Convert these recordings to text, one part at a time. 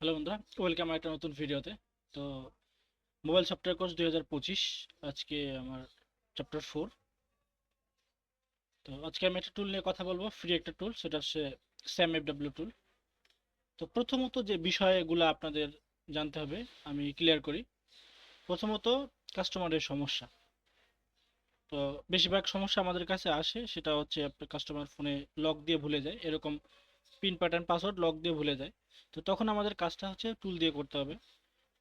Hello বন্ধুরা, welcome একটা নতুন ভিডিওতে। তো মোবাইল সফটওয়্যার কোর্স 2025, আজকে আমার চ্যাপ্টার 4। তো আজকে আমি একটা টুল নিয়ে কথা বলবো, ফ্রি একটা টুল, সেটা হচ্ছে স্যাম এফডব্লিউ টুল। তো প্রথমত যে বিষয়গুলো আপনাদের জানতে হবে আমি ক্লিয়ার করি। প্রথমত, কাস্টমারের সমস্যা। তো বেশিরভাগ সমস্যা আমাদের কাছে আসে, সেটা হচ্ছে আপনার কাস্টমার ফোনে লক দিয়ে ভুলে যায়, এরকম পিন প্যাটার্ন পাসওয়ার্ড লক দিয়ে ভুলে যায়। তো তখন আমাদের কাজটা হচ্ছে টুল দিয়ে করতে হবে।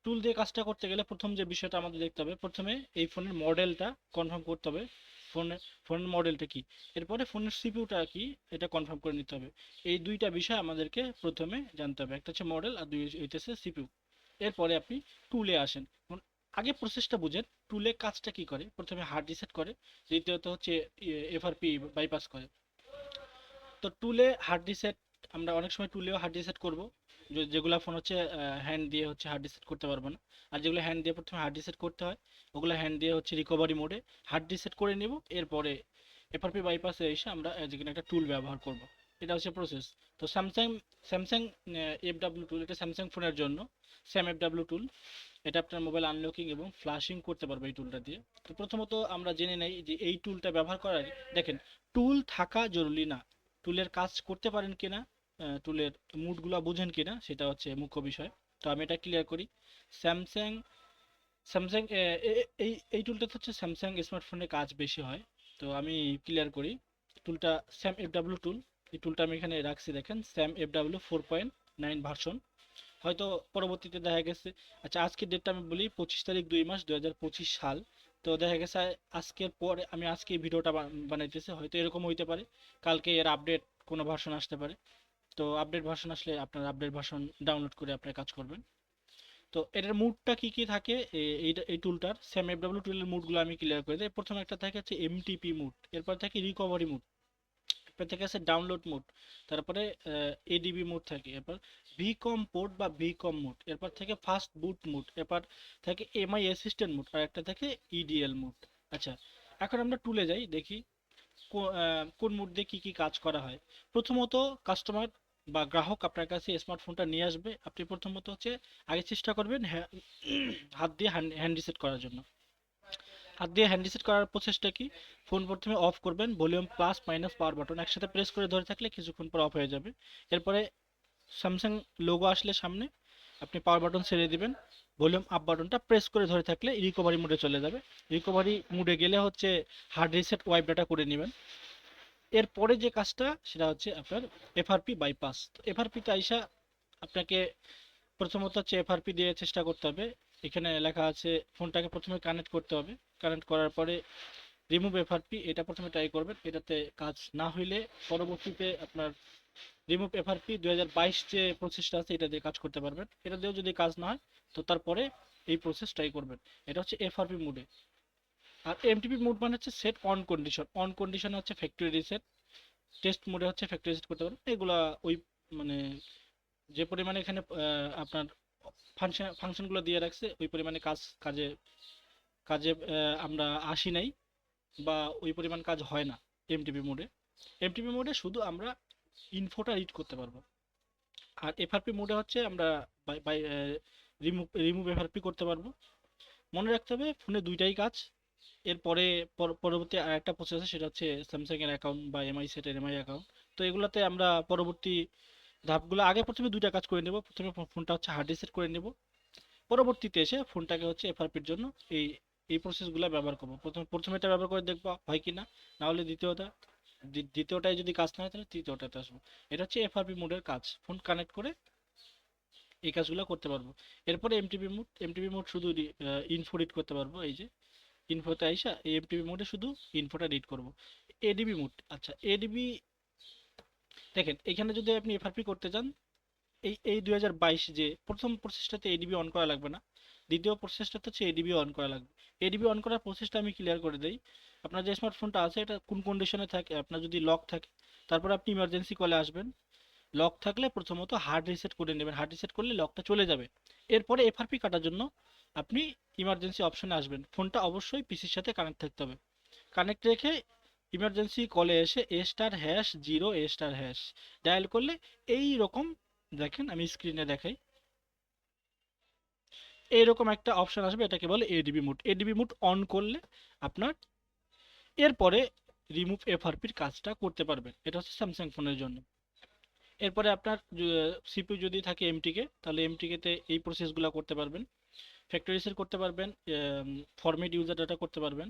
টুল দিয়ে কাজটা করতে গেলে প্রথম যে বিষয়টা আমাদের দেখতে হবে, প্রথমে এই ফোনের মডেলটা কনফার্ম করতে হবে। ফোনের ফোনের মডেলটা কি, এরপরে ফোনের সিপিইউটা কি, এটা কনফার্ম করে নিতে হবে। এই দুইটা বিষয় আমাদেরকে প্রথমে জানতে হবে, একটা হচ্ছে মডেল আর দুই হইতেছে সিপিইউ। এরপরে আপনি টুলে আসেন। আগে প্রসেসটা বুঝেন, টুলে কাজটা কি করে। প্রথমে হার্ড রিসেট করে, দ্বিতীয়ত হচ্ছে এফআরপি বাইপাস করে। তো টুলে হার্ড রিসেট, আমরা অনেক সময় টুলেও হার্ড রিসেট করব, যেগুলো ফোন হচ্ছে হ্যান্ড দিয়ে হচ্ছে হার্ড রিসেট করতে পারবো না। আর যেগুলো হ্যান্ড দিয়ে প্রথমে হার্ড রিসেট করতে হয়, ওগুলো হ্যান্ড দিয়ে হচ্ছে রিকভারি মোডে হার্ড রিসেট করে নেব। এরপরে এফআরপি বাইপাসে এসে আমরা যেখানে একটা টুল ব্যবহার করব। এটা হচ্ছে প্রসেস। তো স্যামসাং স্যামসাং এফডব্লিউ টুল, এটা স্যামসাং ফোনের জন্য স্যাম এফডব্লিউ টুল। এটা আপনার মোবাইল আনলকিং এবং ফ্লাশিং করতে পারবে এই টুলটা দিয়ে। তো প্রথমত আমরা জেনে নেই যে এই টুলটা ব্যবহার করার, দেখেন, টুল থাকা জরুরি না, টুলের কাজ করতে পারেন কিনা, টুলের মুডগুলো বুঝেন কিনা, সেটা হচ্ছে মুখ্য বিষয়। তো আমি এটা ক্লিয়ার করি। স্যামসাং স্যামসাং এই এই টুলটা হচ্ছে স্যামসাং স্মার্টফোনে কাজ বেশি হয়। তো আমি ক্লিয়ার করি টুলটা, স্যাম এফডব্লিউ টুল। এই টুলটা আমি এখানে রাখছি, দেখেন, স্যাম এফডব্লিউ 4.9 ভার্সন। হয়তো পরবর্তীতে দেখা গেছে, আচ্ছা আজকের ডেটটা আমি বলি, 25 তারিখ 2 মাস 2025 সাল। তো দেখা গেছে আজকের পরে, আমি আজকে এই ভিডিওটা বানাইতেছি, হয়তো এরকম হইতে পারে কালকে এর আপডেট কোনো ভার্সন আসতে পারে। তো আপডেট ভার্সন আসলে আপনার আপডেট ভার্সন ডাউনলোড করে আপনার কাজ করবেন। তো এটার মুডটা কি কি থাকে, এই টুলটার সেম এফডব্লিউ টুলের মুডগুলো আমি ক্লিয়ার করে দিই। প্রথমে একটা থাকে হচ্ছে এমটিপি মুড, এরপর থাকে রিকভারি মুড, এরপর থেকে আছে ডাউনলোড মোড, তারপরে এডিবি মোড থাকে, এরপর ভিকম পোর্ট বা ভিকম মোড, এরপর থেকে ফাস্ট বুট মোড, এরপর থাকে এমআই অ্যাসিস্ট্যান্ট মোড, আর একটা থাকে ইডিএল মোড। আচ্ছা, এখন আমরা টুলে যাই, দেখি কোন মোড দিয়ে কি কি কাজ করা হয়। প্রথমত, কাস্টমার বা গ্রাহক আপনার কাছে স্মার্টফোনটা নিয়ে আসবে, আপনি প্রথমত হচ্ছে আগে চেষ্টা করবেন হাত দিয়ে হ্যান্ড রিসেট করার জন্য। হাত দিয়ে হ্যান্ড রিসেট করার প্রসেসটা কি, ফোন প্রথমে অফ করবেন, volume plus minus power button একসাথে প্রেস করে ধরে থাকলে কিছুক্ষণ পর অফ হয়ে যাবে। এরপরে স্যামসাং লোগো আসলে সামনে, আপনি পাওয়ার বাটন ছেড়ে দিবেন, ভলিউম আপ বাটনটা প্রেস করে ধরে থাকলে রিকভারি মোডে চলে যাবে। রিকভারি মোডে গেলে হচ্ছে হার্ড রিসেট ওয়াইপ ডাটা করে নেবেন। এরপরে যে কাজটা সেটা হচ্ছে আপনার এফআরপি বাইপাস। তো এফআরপিতে আইসা আপনাকে প্রথমত হচ্ছে এফআরপি দিয়ে চেষ্টা করতে হবে। এখানে লেখা আছে ফোনটাকে প্রথমে কানেক্ট করতে হবে, কানেক্ট করার পরে রিমুভ এফআরপি, এটা প্রথমে ট্রাই করবেন। এটাতে কাজ না হইলে পরবর্তীতে আপনার রিমুভ এফআরপি 2022 যে প্রসেসটা আছে এটা দিয়ে কাজ করতে পারবেন। এটা দিয়েও যদি কাজ না হয়, তো তারপরে এই প্রসেস ট্রাই করবেন। এটা হচ্ছে এফআরপি মোডে। আর এমটিপি মোড মানে হচ্ছে set on condition, on condition হচ্ছে ফ্যাক্টরি রিসেট, টেস্ট মোডে হচ্ছে ফ্যাক্টরি রিসেট করতে পারবেন। এগুলা ওই মানে যে পরিমাণে এখানে আপনার ফাংশনগুলো দিয়ে রাখছে, ওই পরিমাণে কাজে কাজে আমরা আসি নাই, বা ওই পরিমাণ কাজ হয় না এমটিপি মোডে। এমটিপি মোডে শুধু আমরা ইনফোটা রিড করতে পারবো। আর এফআরপি মোডে হচ্ছে আমরা bye bye remove remove FRP করতে পারবো। মনে রাখতে হবে ফোনে দুইটাই কাজ। এরপরে পরবর্তী আর একটা প্রসেস আছে, সেটা হচ্ছে স্যামসাং এর অ্যাকাউন্ট বা এমআই সেটের এমআই অ্যাকাউন্ট। তো এগুলোতে আমরা পরবর্তী ধাপগুলো, আগে প্রথমে দুইটা কাজ করে নেব। প্রথমে ফোনটা হচ্ছে হার্ড রিসেট করে নেব, পরবর্তীতে এসে ফোনটাকে হচ্ছে এফআরপির জন্য এই এই প্রসেসগুলো ব্যবহার করবো। প্রথমে এটা ব্যবহার করে দেখবো হয় কি না, না হলে দ্বিতীয়টায় যদি কাজ না হয় তাহলে তৃতীয়টাতে আসবো। এটা হচ্ছে এফআরপি মোডের কাজ, ফোন কানেক্ট করে এই কাজগুলো করতে পারবো। এরপরে এমটিপি মোড শুধু ইনফো রিড করতে পারবো। এই যে ইনফোতে আইসা এই এমটিপি মোডে শুধু ইনফোটা রিড করব। এডিবি মোড, আচ্ছা এডিবি, দেখেন এখানে যদি আপনি এফআরপি করতে চান, এই 2022 যে প্রথম প্রসেসটাতে এডিবি অন করা লাগবে না, দ্বিতীয় প্রসেসটাতে হচ্ছে এডিবি অন করা লাগবে। এডিবি অন করার প্রসেসটা আমি ক্লিয়ার করে দেই। আপনার যে স্মার্টফোনটা আছে এটা কোন কন্ডিশনে থাকে, আপনার যদি লক থাকে, তারপর আপনি ইমার্জেন্সি কলে আসবেন। লক থাকলে প্রথমত হার্ড রিসেট করে নেবেন, হার্ড রিসেট করলে লকটা চলে যাবে। এরপরে এফআরপি কাটার জন্য আপনি ইমার্জেন্সি অপশনে আসবেন। ফোনটা অবশ্যই পিসির সাথে কানেক্ট থাকতে হবে। কানেক্ট রেখে ইমার্জেন্সি কলে এসে **0*# ডায়াল করলে এই রকম, দেখেন আমি স্ক্রিনে দেখাই, এইরকম একটা অপশন আসবে, এটাকে বলে ADB mode. ADB mode on করলে আপনার এরপরে রিমুভ এফআরপির কাজটা করতে পারবেন। এটা হচ্ছে স্যামসাং ফোনের জন্য। এরপরে আপনার সিপিইউ যদি থাকে এমটিকে, তাহলে এমটিকে তে এই প্রসেসগুলো করতে পারবেন। ফ্যাক্টরি রিসেট করতে পারবেন, ফরম্যাট ইউজার ডাটা করতে পারবেন,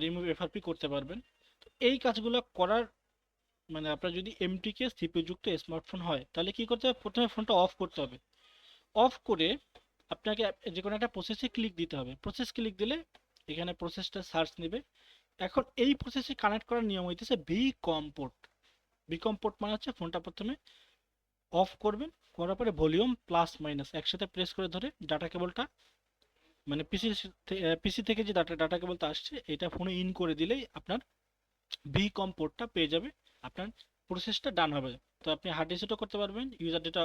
রিমুভ এফআরপি করতে পারবেন। তো এই কাজগুলো করার মানে আপনার যদি এমটিকে সিপিইউ যুক্ত স্মার্টফোন হয়, তাহলে কি করতে হবে, প্রথমে ফোনটা অফ করতে হবে। অফ করে আপনাকে যে কোনো একটা প্রসেসে ক্লিক দিতে হবে। প্রসেস ক্লিক দিলে এখানে প্রসেসটা সার্চ নেবে। এখন এই প্রসেসে কানেক্ট করার নিয়ম হইতেছে ভিকম পোর্ট। ভিকম পোর্ট মানে হচ্ছে ফোনটা প্রথমে অফ করবেন, করার পরে ভলিউম প্লাস মাইনাস একসাথে প্রেস করে ধরে ডাটা কেবলটা মানে পিসি থেকে যে ডাটা কেবলটা আসছে এটা ফোনে ইন করে দিলেই আপনার ভিকম পোর্টটা পেয়ে যাবে, আপনার প্রসেসটা ডান হবে। তো আপনি হার্ড রিসেটও করতে পারবেন, user data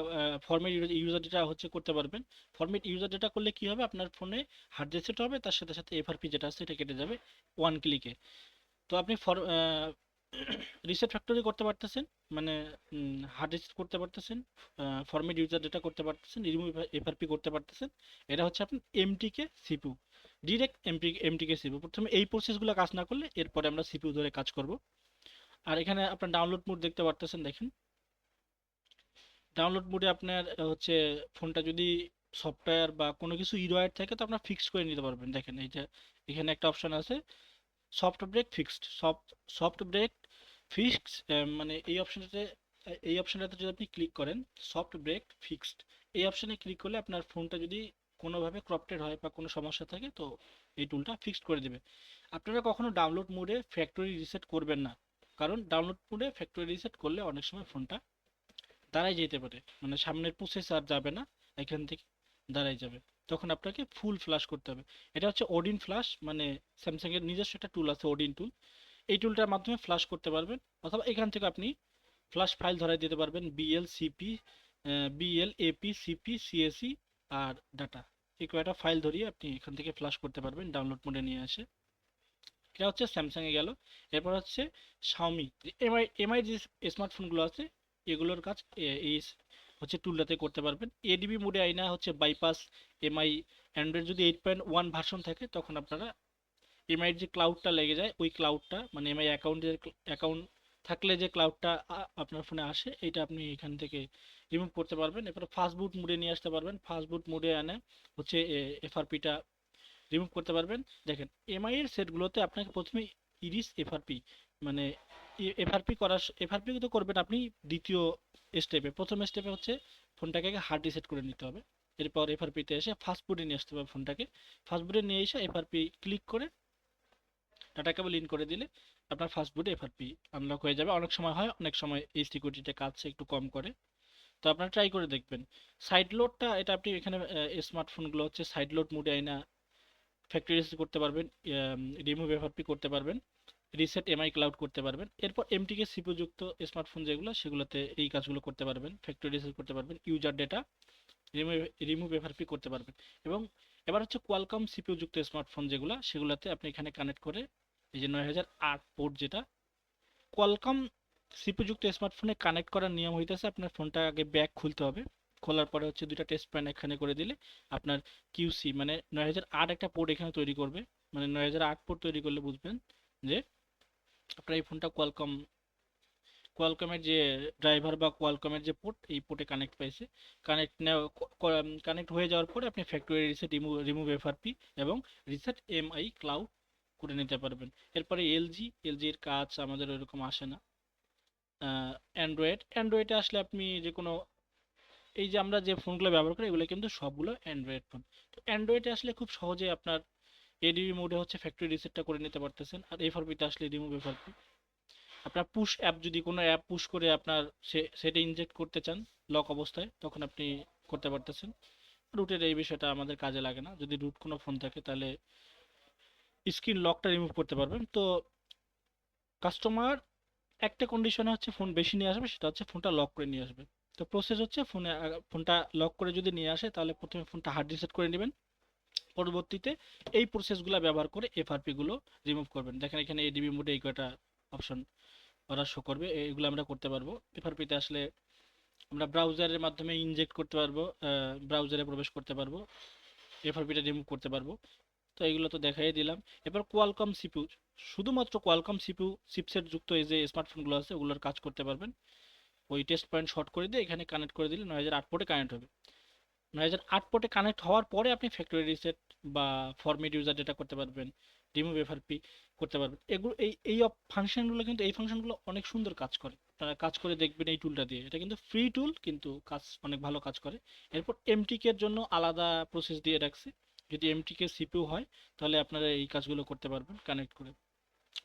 format user data হচ্ছে করতে পারবেন। ফরম্যাট ইউজার ডেটা করলে কি হবে, আপনার ফোনে হার্ড রিসেট হবে, তার সাথে সাথে এফআরপি যেটা আছে এটা কেটে যাবে ওয়ান ক্লিকে। তো আপনি রিসেট ফ্যাক্টরি করতে পারতেছেন, মানে হার্ড রিসেট করতে পারতেছেন, ফরম্যাট ইউজার ডেটা করতে পারতেছেন, রিমুভ এফআরপি করতে পারতেছেন। এটা হচ্ছে আপনার এমটিকে সিপিইউ, ডিরেক্ট এমটিকে সিপিইউ। প্রথমে এই প্রসেসগুলো কাজ না করলে এরপরে আমরা সিপিইউ ধরে কাজ করব। আর এখানে আপনার ডাউনলোড মোড দেখতে পারতেছেন, দেখেন ডাউনলোড মোডে আপনার হচ্ছে ফোনটা যদি সফটওয়্যার বা কোনো কিছু ইরোয়ার থাকে তো আপনার ফিক্স করে নিতে পারবেন। দেখেন এই যে এখানে একটা অপশন আছে soft brick fixed, soft brick fixed, মানে এই অপশনটাতে যদি আপনি ক্লিক করেন সফট ব্রেক ফিক্সড, এই অপশনে ক্লিক করলে আপনার ফোনটা যদি কোনোভাবে ক্রপটেড হয় বা কোনো সমস্যা থাকে তো এই টুলটা ফিক্সড করে দেবে। আপনারা কখনো ডাউনলোড মোডে ফ্যাক্টরি রিসেট করবেন না, কারণ ডাউনলোড মোডে ফ্যাক্টরি রিসেট করলে অনেক সময় ফোনটা দাঁড়াই যেতে পারে, মানে সামনের প্রসেসর যাবে না, এখান থেকে দাঁড়াই যাবে। তখন আপনাকে ফুল ফ্লাশ করতে হবে। এটা হচ্ছে ওডিন ফ্লাশ, মানে স্যামসাং এর নিজস্ব একটা টুল আছে ওডিন টুল। এই টুলটার মাধ্যমে ফ্লাশ করতে পারবেন, অথবা এখান থেকে আপনি ফ্লাশ ফাইল ধরাই দিতে পারবেন, বিএল এপি সিপি সিএসি আর ডাটা, এই কয়টা ফাইল ধরিয়ে আপনি এখান থেকে ফ্লাশ করতে পারবেন ডাউনলোড মোডে নিয়ে আসে। এটা হচ্ছে স্যামসাং এ গেল। এরপর হচ্ছে শাওমি, এমআই যে স্মার্টফোনগুলো আছে এগুলোর কাজ এই হচ্ছে টুলটাতে করতে পারবেন। এডিবি মোডে আইনা হচ্ছে বাইপাস এমআই, অ্যান্ড্রয়েড যদি 8.1 ভার্সন থাকে তখন আপনারা এমআইয়ের যে ক্লাউডটা লেগে যায় ওই ক্লাউডটা, মানে এমআই অ্যাকাউন্ট থাকলে যে ক্লাউডটা আপনার ফোনে আসে এটা আপনি এখান থেকে রিমুভ করতে পারবেন। এরপরে ফাস্ট বুট মোডে নিয়ে আসতে পারবেন, ফাস্ট বুট মোডে আনে হচ্ছে এফআরপিটা রিমুভ করতে পারবেন। দেখেন এমআই এর সেটগুলোতে আপনাকে প্রথমে ইরিস এফআরপি, মানে এফআরপি তো করবেন আপনি দ্বিতীয় স্টেপে। প্রথম স্টেপে হচ্ছে ফোনটাকে আগে হার্ড রিসেট করে নিতে হবে, এরপর এফআরপিতে এসে ফাস্টফুডে নিয়ে আসতে হবে ফোনটাকে। ফাস্টফুডে নিয়ে এসে এফআরপি ক্লিক করে ডাটা কেবল ইন করে দিলে আপনার ফাস্টফুডে এফআরপি আনলক হয়ে যাবে। অনেক সময় হয়, অনেক সময় এই সিকিউরিটিটা কাজটা একটু কম করে। তো আপনারা ট্রাই করে দেখবেন। সাইড লোডটা এটা আপনি এখানে স্মার্টফোনগুলো হচ্ছে সাইড লোড মোডে আইনা ফ্যাক্টরি রিসেট করতে পারবেন, রিমুভ এফআরপি করতে পারবেন, রিসেট এমআই ক্লাউড করতে পারবেন। এরপর এমটিকে সিপিইউ যুক্ত স্মার্টফোন যেগুলো সেগুলোতে এই কাজগুলো করতে পারবেন, ফ্যাক্টরি রিসেট করতে পারবেন, user data remove remove FRP করতে পারবেন। এবং এবার হচ্ছে কোয়ালকম সিপিইউ যুক্ত স্মার্টফোন যেগুলো সেগুলোতে আপনি এখানে কানেক্ট করে এই যে 9008 পোর্ট যেটা কোয়ালকম সিপিইউ যুক্ত স্মার্টফোনে কানেক্ট করার নিয়ম হইতেছে আপনার ফোনটা আগে ব্যাক খুলতে হবে, খোলার পরে হচ্ছে দুইটা টেস্ট প্যান এখানে করে দিলে আপনার কিউসি মানে 9008 একটা পোর্ট এখানে তৈরি করবে। মানে 9008 পোর্ট তৈরি করলে বুঝবেন যে আপনার এই ফোনটা কোয়ালকমের যে ড্রাইভার বা কোয়ালকমের যে পোর্ট এই পোর্টে কানেক্ট পাইছে। কানেক্ট হয়ে যাওয়ার পরে আপনি ফ্যাক্টরি রিসেট রিমুভ এফআরপি এবং রিসেট এমআই ক্লাউড করে নিতে পারবেন। এরপরে এলজির কাজ আমাদের ওইরকম আসে না। অ্যান্ড্রয়েডে আসলে আপনি যে কোনো এই যে আমরা যে ফোনগুলো ব্যবহার করি এগুলো কিন্তু সবগুলো অ্যান্ড্রয়েড ফোন। তো অ্যান্ড্রয়েডে আসলে খুব সহজে আপনার এডিবি মোডে হচ্ছে ফ্যাক্টরি রিসেটটা করে নিতে পারতেছেন। আর এফআরপিতে আসলে রিমুভ এফআরপি, আপনার পুশ অ্যাপ যদি কোনো অ্যাপ পুশ করে আপনার সেটা ইনজেক্ট করতে চান লক অবস্থায় তখন আপনি করতে পারতেছেন। রুটের এই বিষয়টা আমাদের কাজে লাগে না, যদি রুট কোনো ফোন থাকে তাহলে স্ক্রিন লকটা রিমুভ করতে পারবেন। তো কাস্টমার একটা কন্ডিশনে হচ্ছে ফোন বেশি নিয়ে আসবে, সেটা হচ্ছে ফোনটা লক করে নিয়ে আসবে। তো প্রসেস হচ্ছে ফোনটা লক করে যদি নিয়ে আসে তাহলে প্রথমে ফোনটা হার্ড রিসেট করে নেবেন, পরবর্তীতে এই প্রসেসগুলো ব্যবহার করে এফআরপি গুলো রিমুভ করবেন। দেখেন এখানে এডিবি মোডে এই কয়টা অপশন ওরা শো করবে, এগুলো আমরা করতে পারবো। এফআরপিতে আসলে আমরা ব্রাউজারের মাধ্যমে ইনজেক্ট করতে পারবো, ব্রাউজারে প্রবেশ করতে পারবো, এফআরপিটা রিমুভ করতে পারবো। তো এগুলো তো দেখাই দিলাম। এবার কোয়ালকম সিপিইউ, শুধুমাত্র কোয়ালকম সিপিইউ চিপসেট যুক্ত এই যে স্মার্টফোনগুলো আছে ওগুলোর কাজ করতে পারবেন। ওই টেস্ট পয়েন্ট শর্ট করে দিয়ে এখানে কানেক্ট করে দিলে 9008 পোর্টে কানেক্ট হবে। 9008 পোর্টে কানেক্ট হওয়ার পরে আপনি ফ্যাক্টরি রিসেট বা ফরম্যাট ইউজার ডেটা করতে পারবেন, রিমুভ এফআরপি করতে পারবেন। এগুলো এই ফাংশনগুলো কিন্তু এই ফাংশনগুলো অনেক সুন্দর কাজ করে, আপনারা কাজ করে দেখবেন এই টুলটা দিয়ে। এটা কিন্তু ফ্রি টুল, কিন্তু কাজ অনেক ভালো কাজ করে। এরপর এমটিকে এর জন্য আলাদা প্রসেস দিয়ে রাখছি, যদি এমটিকে সিপিইউ হয় তাহলে আপনারা এই কাজগুলো করতে পারবেন কানেক্ট করে।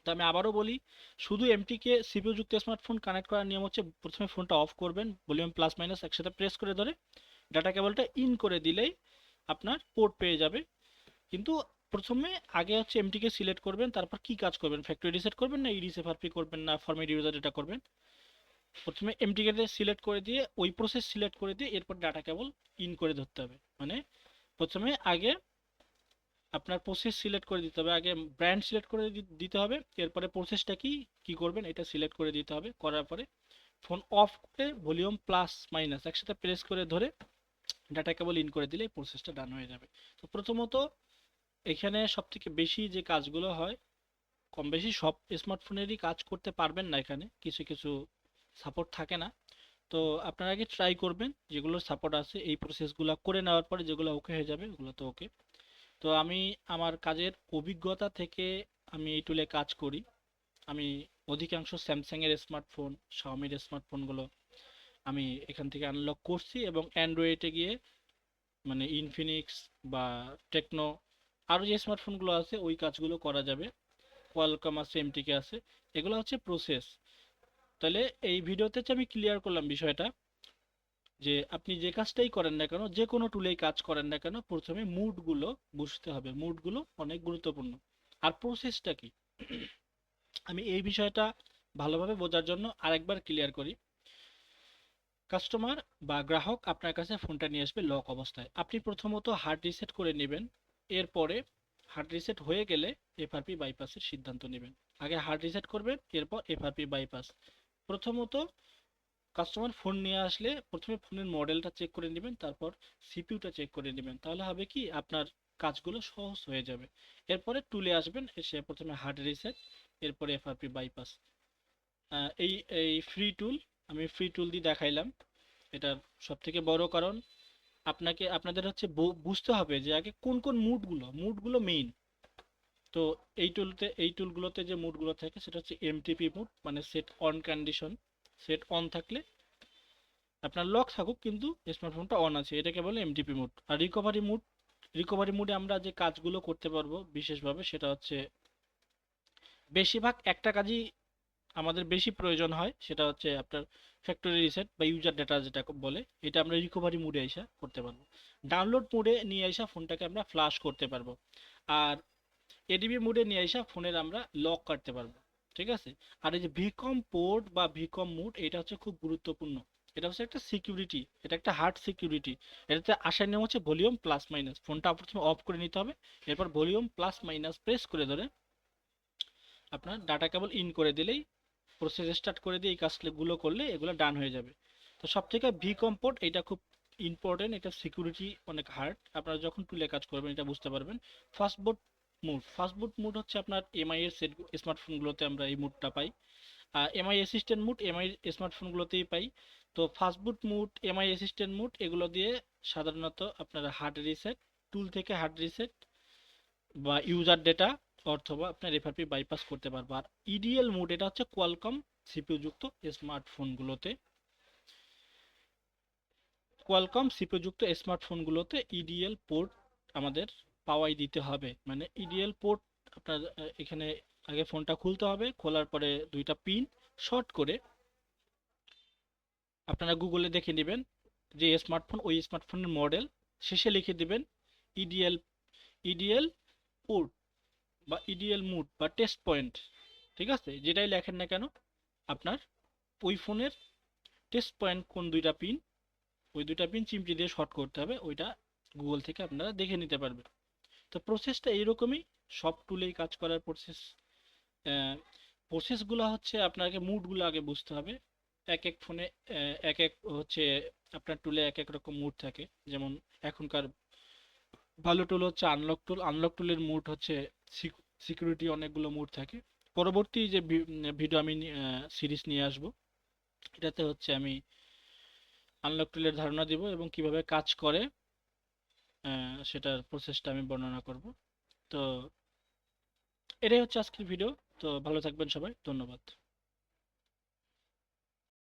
তো আমি আবারও বলি, শুধু এমটিকে সিপিইউ যুক্ত স্মার্টফোন কানেক্ট করার নিয়ম হচ্ছে প্রথমে ফোনটা অফ করবেন, ভলিউম প্লাস মাইনাস একসাথে প্রেস করে ধরে ডাটা কেবলটা ইন করে দিলেই আপনার পোর্ট পেয়ে যাবে। কিন্তু প্রথমে আগে হচ্ছে এমটিকে সিলেক্ট করবেন, তারপর কি কাজ করবেন, ফ্যাক্টরি রিসেট করবেন না ইডিস এফআরপি করবেন না ফরম্যাট ইউজার ডেটা করবেন। প্রথমে এমটিকে সিলেক্ট করে দিয়ে ওই প্রসেস সিলেক্ট করে দিয়ে এরপর ডাটা কেবল ইন করে ধরতে হবে। মানে প্রথমে আগে আপনার প্রসেস সিলেক্ট করে দিতে হবে, আগে ব্র্যান্ড সিলেক্ট করে দিতে হবে, এরপরে প্রসেসটা কি কি করবেন এটা সিলেক্ট করে দিতে হবে। করার পরে ফোন অফ করে ভলিউম প্লাস মাইনাস একসাথে প্রেস করে ধরে ডাটা কেবল ইন করে দিলে প্রসেসটা ডান হয়ে যাবে। তো প্রথমত এখানে সব থেকে বেশি যে কাজগুলো হয়, কম বেশি সব স্মার্টফোনেরই কাজ করতে পারবেন না, এখানে কিছু কিছু সাপোর্ট থাকে না। তো আপনারা আগে ট্রাই করবেন, যেগুলো সাপোর্ট আছে এই প্রসেসগুলো করে নেওয়ার পরে যেগুলো ওকে হয়ে যাবে ওগুলো তো ওকে। তো আমি আমার কাজের অভিজ্ঞতা থেকে আমি এই টুলে কাজ করি। আমি অধিকাংশ স্যামসাংয়ের স্মার্টফোন, শাওমির স্মার্টফোনগুলো আমি এখান থেকে আনলক করছি, এবং অ্যান্ড্রয়েডে গিয়ে মানে ইনফিনিক্স বা টেকনো আরও যে স্মার্টফোনগুলো আছে ওই কাজগুলো করা যাবে। কোয়ালকম আছে, এমটিকে আছে, এগুলো হচ্ছে প্রসেস। তাহলে এই ভিডিওতে হচ্ছে আমি ক্লিয়ার করলাম বিষয়টা, যে আপনি যে কাজটাই করেন না কেন, যে কোনো টুলেই কাজ করেন না কেন, প্রথমে মুডগুলো বুঝতে হবে, মুডগুলো অনেক গুরুত্বপূর্ণ। আর প্রসেসটা কি, আমি এই বিষয়টা ভালোভাবে বোঝার জন্য আরেকবার ক্লিয়ার করি। কাস্টমার বা গ্রাহক আপনার কাছে ফোনটা নিয়ে আসবে লক অবস্থায়, আপনি প্রথমত হার্ড রিসেট করে নেবেন। এরপরে হার্ড রিসেট হয়ে গেলে এফআরপি বাইপাসের সিদ্ধান্ত নেবেন। আগে হার্ড রিসেট করবেন, এরপর এফআরপি বাইপাস। প্রথমত কাস্টমার ফোন নিয়ে আসলে প্রথমে ফোনের মডেলটা চেক করে নেবেন, তারপর সিপিইউটা চেক করে নেবেন, তাহলে হবে কি আপনার কাজগুলো সহজ হয়ে যাবে। এরপরে টুলে আসবেন, এসে প্রথমে হার্ড রিসেট, এরপরে এফআরপি বাইপাস। এই এই ফ্রি টুল, আমি ফ্রি টুল দিয়ে দেখাইলাম। এটার সব থেকে বড় কারণ আপনাদের হচ্ছে বুঝতে হবে যে আগে কোন কোন মুডগুলো মেইন। তো এই টুলগুলোতে যে মুডগুলো থাকে সেটা হচ্ছে এমটিপি মুড, মানে set on condition. Set on থাকলে আপনার লক থাকুক কিন্তু স্মার্টফোনটা অন আছে, এটাকে বলে এমটিপি মুড। আর রিকভারি মুডে আমরা যে কাজগুলো করতে পারবো বিশেষভাবে সেটা হচ্ছে বেশিরভাগ একটা কাজই আমাদের বেশি প্রয়োজন হয়, সেটা হচ্ছে আপনার ফ্যাক্টরি রিসেট বা ইউজার ডেটা যেটা বলে, এটা আমরা রিকভারি মুডে আইসা করতে পারবো। ডাউনলোড মুডে নিয়ে আইসা ফোনটাকে আমরা ফ্লাশ করতে পারবো। আর এডিবি মুডে নিয়ে আইসা ফোনের আমরা লক কাটতে পারবো। ঠিক আছে। আর এই যে ভিকম পোর্ট বা ভিকম মুড, এটা হচ্ছে খুব গুরুত্বপূর্ণ। এটা হচ্ছে একটা সিকিউরিটি, এটা একটা হার্ড সিকিউরিটি। এটাতে আসার নিয়ম হচ্ছে ভলিউম প্লাস মাইনাস, ফোনটা প্রথমে অফ করে নিতে হবে, এরপর ভলিউম প্লাস মাইনাস প্রেস করে ধরে আপনার ডাটা কেবল ইন করে দিলেই, প্রসেস স্টার্ট করে দিয়ে এই কাজগুলো করলে এগুলো ডান হয়ে যাবে। তো সব থেকে ভি কম্পোর্ট এটা খুব ইম্পর্টেন্ট, এটা সিকিউরিটি অনেক হার্ড, আপনারা যখন টুলে কাজ করবেন এটা বুঝতে পারবেন। ফাস্ট বুট মুড হচ্ছে আপনার এমআই এর সেট স্মার্টফোনগুলোতে আমরা এই মুডটা পাই। আর এমআই অ্যাসিস্ট্যান্ট মুড এমআই স্মার্টফোনগুলোতেই পাই। তো fast boot mode, Mi assistant mode এগুলো দিয়ে সাধারণত আপনারা হার্ড রিসেট, টুল থেকে হার্ড রিসেট বা ইউজার ডেটা অথবা আপনার এফআরপি বাইপাস করতে পারবো। আর ইডিএল মোড এটা হচ্ছে কোয়ালকম সিপিইউ যুক্ত স্মার্টফোনগুলোতে, ইডিএল পোর্ট আমাদের পাওয়াই দিতে হবে। মানে ইডিএল পোর্ট আপনার এখানে আগে ফোনটা খুলতে হবে, খোলার পরে দুইটা পিন শর্ট করে আপনারা গুগলে দেখে নেবেন যে স্মার্টফোন, ওই স্মার্টফোনের মডেল, শেষে লিখে দিবেন ইডিএল ইডিএল পোর্ট বা ইডিএল মুড বা টেস্ট পয়েন্ট। ঠিক আছে, যেটাই লেখেন না কেন আপনার ওই ফোনের টেস্ট পয়েন্ট কোন দুইটা পিন, ওই দুইটা পিন চিমটি দিয়ে শর্ট করতে হবে, ওইটা গুগল থেকে আপনারা দেখে নিতে পারবেন। তো প্রসেসটা এইরকমই, সব টুলেই কাজ করার প্রসেসগুলো হচ্ছে আপনাকে মুডগুলো আগে বুঝতে হবে। এক এক ফোনে এক এক হচ্ছে আপনার টুলে এক এক রকম মুড থাকে। যেমন এখনকার ভালো টুল হচ্ছে আনলক টুল। আনলক টুলের মোড হচ্ছে সিকিউরিটি, অনেকগুলো মোড থাকে। পরবর্তী যে ভিডিও আমি সিরিজ নিয়ে আসব, এটাতে হচ্ছে আমি আনলক টুলের ধারণা দিব এবং কিভাবে কাজ করে সেটার প্রসেসটা আমি বর্ণনা করব। তো এটাই হচ্ছে আজকের ভিডিও। তো ভালো থাকবেন সবাই, ধন্যবাদ।